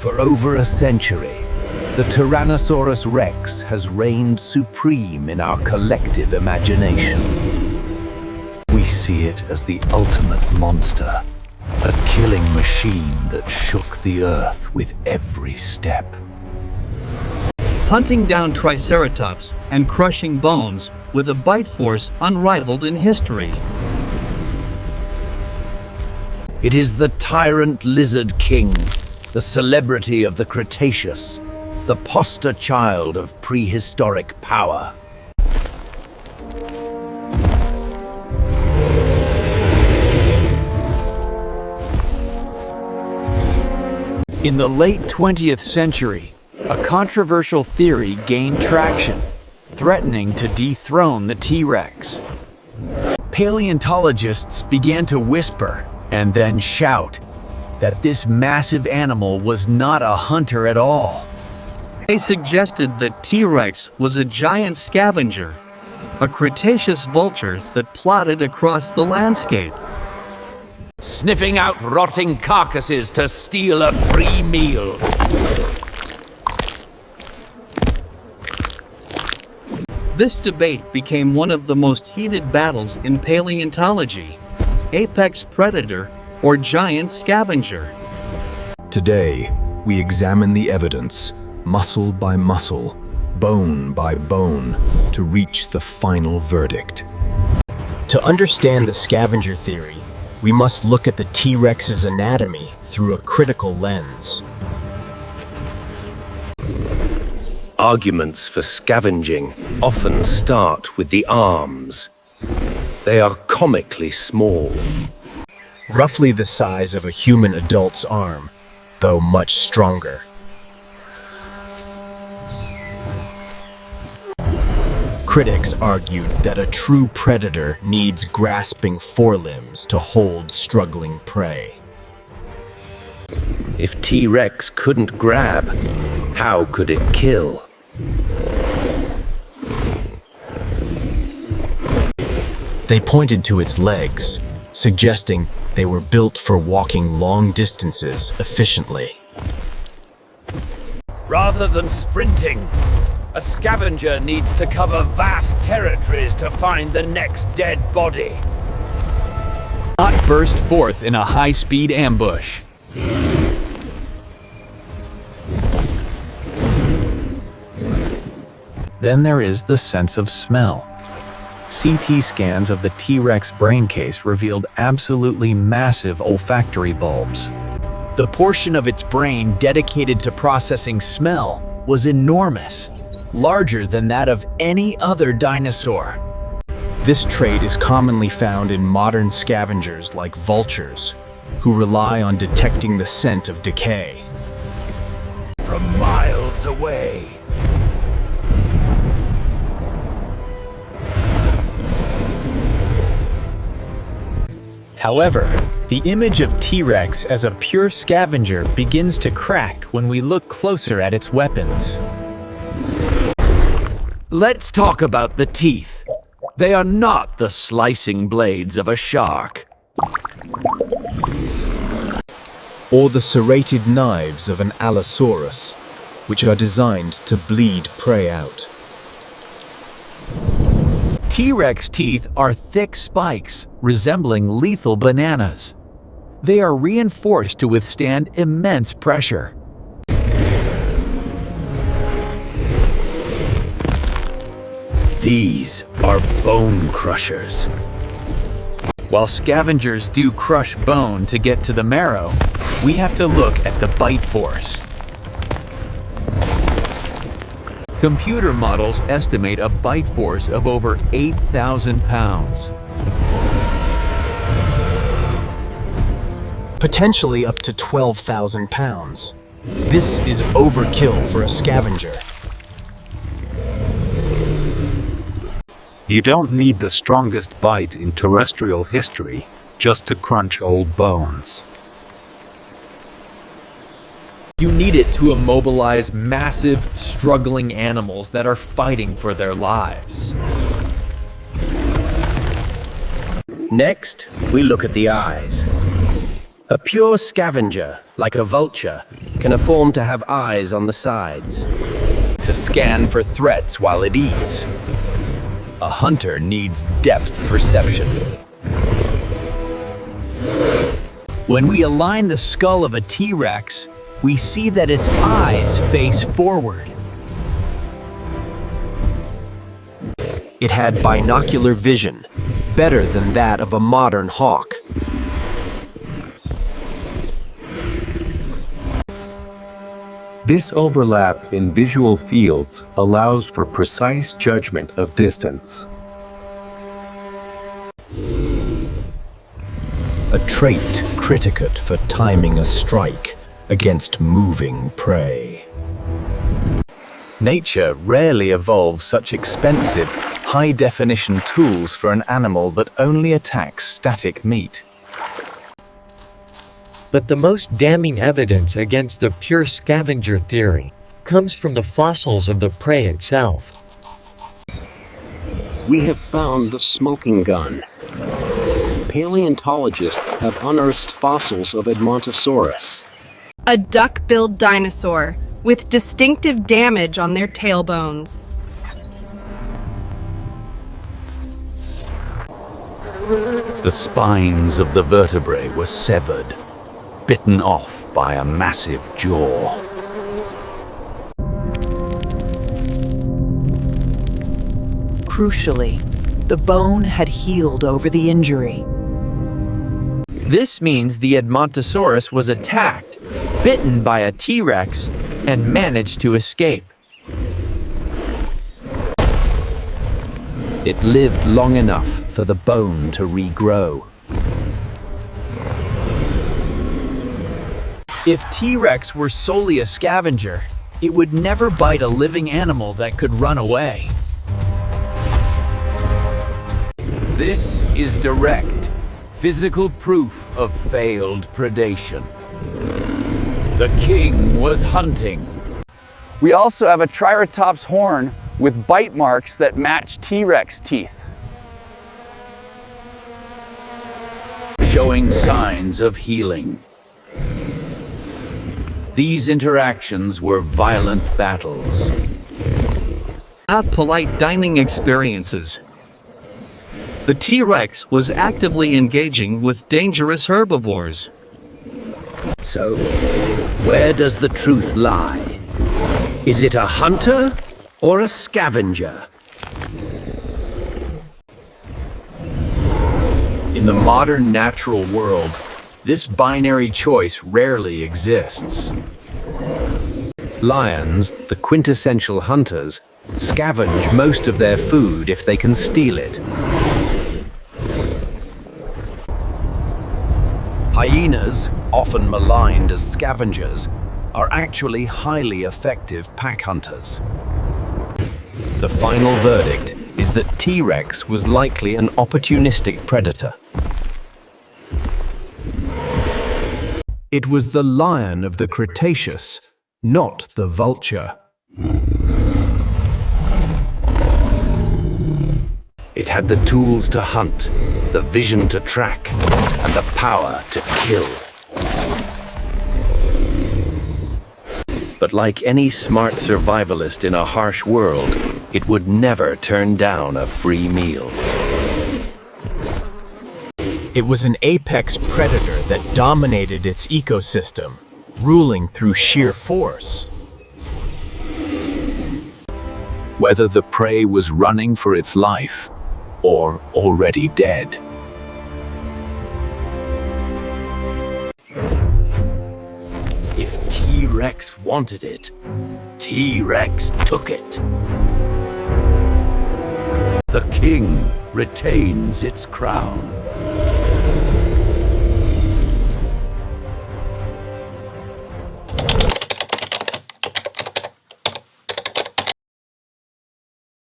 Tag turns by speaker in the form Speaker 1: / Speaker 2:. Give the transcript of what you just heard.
Speaker 1: For over a century, the Tyrannosaurus Rex has reigned supreme in our collective imagination. We see it as the ultimate monster, a killing machine that shook the earth with every step.
Speaker 2: Hunting down Triceratops and crushing bones with a bite force unrivaled in history.
Speaker 1: It is the tyrant lizard king, the celebrity of the Cretaceous, the poster child of prehistoric power.
Speaker 3: In the late 20th century, a controversial theory gained traction, threatening to dethrone the T-Rex. Paleontologists began to whisper and then shout that this massive animal was not a hunter at all.
Speaker 2: They suggested that T-Rex was a giant scavenger, a Cretaceous vulture that plodded across the landscape,
Speaker 1: Sniffing out rotting carcasses to steal a free meal.
Speaker 2: This debate became one of the most heated battles in paleontology: apex predator or giant scavenger.
Speaker 4: Today, we examine the evidence, muscle by muscle, bone by bone, to reach the final verdict.
Speaker 5: To understand the scavenger theory, we must look at the T-Rex's anatomy through a critical lens.
Speaker 1: Arguments for scavenging often start with the arms. They are comically small.
Speaker 5: Roughly the size of a human adult's arm, though much stronger. Critics argued that a true predator needs grasping forelimbs to hold struggling prey.
Speaker 1: If T-Rex couldn't grab, how could it kill?
Speaker 5: They pointed to its legs, suggesting they were built for walking long distances efficiently.
Speaker 1: Rather than sprinting, a scavenger needs to cover vast territories to find the next dead body.
Speaker 3: Not burst forth in a high-speed ambush. Then there is the sense of smell. CT scans of the T-Rex brain case revealed absolutely massive olfactory bulbs. The portion of its brain dedicated to processing smell was enormous, larger than that of any other dinosaur.
Speaker 5: This trait is commonly found in modern scavengers like vultures, who rely on detecting the scent of decay.
Speaker 1: From miles away.
Speaker 3: However, the image of T-Rex as a pure scavenger begins to crack when we look closer at its weapons.
Speaker 1: Let's talk about the teeth. They are not the slicing blades of a shark.
Speaker 4: Or the serrated knives of an Allosaurus, which are designed to bleed prey out.
Speaker 3: T-Rex teeth are thick spikes, resembling lethal bananas. They are reinforced to withstand immense pressure.
Speaker 1: These are bone crushers.
Speaker 3: While scavengers do crush bone to get to the marrow, we have to look at the bite force. Computer models estimate a bite force of over 8,000 pounds.
Speaker 5: Potentially up to 12,000 pounds. This is overkill for a scavenger.
Speaker 6: You don't need the strongest bite in terrestrial history just to crunch old bones.
Speaker 3: You need it to immobilize massive, struggling animals that are fighting for their lives.
Speaker 1: Next, we look at the eyes.
Speaker 7: A pure scavenger, like a vulture, can afford to have eyes on the sides
Speaker 3: To scan for threats while it eats. A hunter needs depth perception. When we align the skull of a T-Rex, we see that its eyes face forward.
Speaker 7: It had binocular vision, better than that of a modern hawk.
Speaker 6: This overlap in visual fields allows for precise judgment of distance.
Speaker 4: A trait criticate for timing a strike against moving prey.
Speaker 3: Nature rarely evolves such expensive, high-definition tools for an animal that only attacks static meat.
Speaker 8: But the most damning evidence against the pure scavenger theory comes from the fossils of the prey itself.
Speaker 9: We have found the smoking gun. Paleontologists have unearthed fossils of Edmontosaurus.
Speaker 10: A duck-billed dinosaur with distinctive damage on their tailbones.
Speaker 1: The spines of the vertebrae were severed, bitten off by a massive jaw.
Speaker 11: Crucially, the bone had healed over the injury.
Speaker 12: This means the Edmontosaurus was attacked, bitten by a T-Rex, and managed to escape.
Speaker 1: It lived long enough for the bone to regrow.
Speaker 3: If T-Rex were solely a scavenger, it would never bite a living animal that could run away.
Speaker 1: This is direct, physical proof of failed predation. The king was hunting.
Speaker 13: We also have a Triceratops horn with bite marks that match T-Rex teeth.
Speaker 1: Showing signs of healing. These interactions were violent battles.
Speaker 2: Not polite dining experiences. The T-Rex was actively engaging with dangerous herbivores.
Speaker 1: So, where does the truth lie? Is it a hunter or a scavenger?
Speaker 3: In the modern natural world, this binary choice rarely exists.
Speaker 1: Lions, the quintessential hunters, scavenge most of their food if they can steal it. Hyenas, often maligned as scavengers, are actually highly effective pack hunters. The final verdict is that T-Rex was likely an opportunistic predator.
Speaker 4: It was the lion of the Cretaceous, not the vulture.
Speaker 1: It had the tools to hunt, the vision to track, and the power to kill. But like any smart survivalist in a harsh world, it would never turn down a free meal.
Speaker 5: It was an apex predator that dominated its ecosystem, ruling through sheer force.
Speaker 3: Whether the prey was running for its life or already dead.
Speaker 1: If T-Rex wanted it, T-Rex took it. The king retains its crown.